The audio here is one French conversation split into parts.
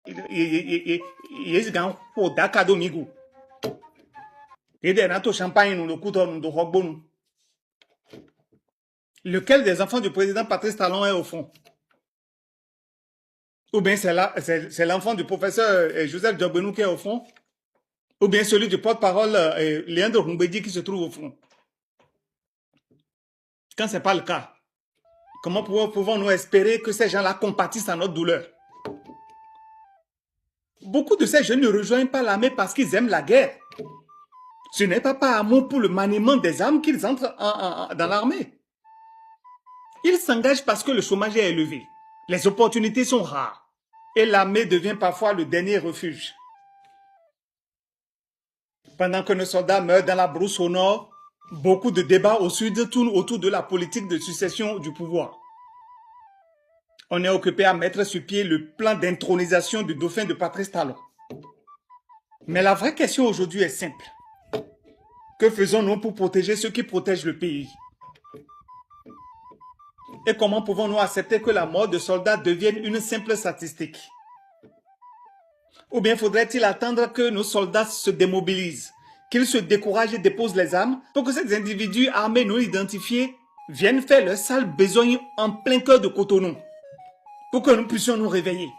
Yes, gan pour Dakar Domigo. Et des nato champagne, nous le couteau, nous le rogbon. Lequel des enfants du président Patrice Talon est au fond? Ou bien c'est l'enfant du professeur Joseph Diobenou qui est au fond? Ou bien celui du porte-parole Léandre Rumbedi qui se trouve au fond? Quand ce n'est pas le cas, comment pouvons-nous espérer que ces gens-là compatissent à notre douleur? Beaucoup de ces jeunes ne rejoignent pas l'armée parce qu'ils aiment la guerre. Ce n'est pas par amour pour le maniement des armes qu'ils entrent dans l'armée. Ils s'engagent parce que le chômage est élevé, les opportunités sont rares et l'armée devient parfois le dernier refuge. Pendant que nos soldats meurent dans la brousse au nord, beaucoup de débats au sud tournent autour de la politique de succession du pouvoir. On est occupé à mettre sur pied le plan d'intronisation du dauphin de Patrice Talon. Mais la vraie question aujourd'hui est simple. Que faisons-nous pour protéger ceux qui protègent le pays? Et comment pouvons-nous accepter que la mort de soldats devienne une simple statistique? Ou bien faudrait-il attendre que nos soldats se démobilisent, qu'ils se découragent et déposent les armes pour que ces individus armés non identifiés viennent faire leur sale besogne en plein cœur de Cotonou, pour que nous puissions nous réveiller?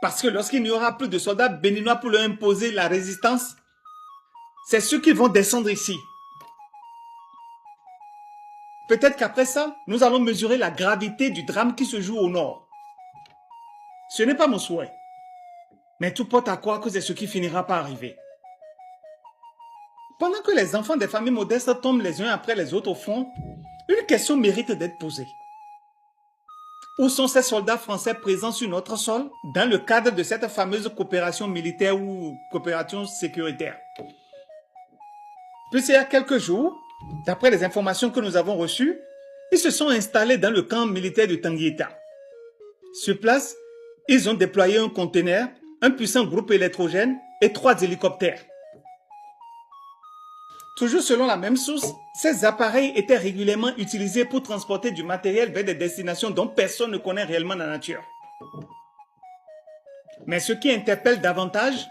Parce que lorsqu'il n'y aura plus de soldats béninois pour leur imposer la résistance, c'est ceux qui vont descendre ici. Peut-être qu'après ça, nous allons mesurer la gravité du drame qui se joue au nord. Ce n'est pas mon souhait. Mais tout porte à croire que c'est ce qui finira par arriver. Pendant que les enfants des familles modestes tombent les uns après les autres au front, une question mérite d'être posée. Où sont ces soldats français présents sur notre sol dans le cadre de cette fameuse coopération militaire ou coopération sécuritaire? Puis il y a quelques jours, d'après les informations que nous avons reçues, ils se sont installés dans le camp militaire de Tanguieta. Sur place, ils ont déployé un conteneur, un puissant groupe électrogène et 3 hélicoptères. Toujours selon la même source, ces appareils étaient régulièrement utilisés pour transporter du matériel vers des destinations dont personne ne connaît réellement la nature. Mais ce qui interpelle davantage,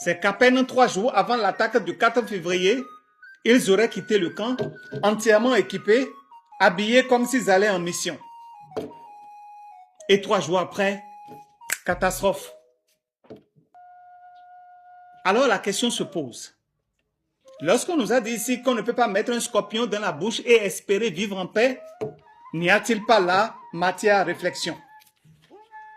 c'est qu'à peine 3 jours avant l'attaque du 4 février, ils auraient quitté le camp, entièrement équipés, habillés comme s'ils allaient en mission. Et 3 jours après, catastrophe. Alors la question se pose. Lorsqu'on nous a dit ici qu'on ne peut pas mettre un scorpion dans la bouche et espérer vivre en paix, n'y a-t-il pas là matière à réflexion?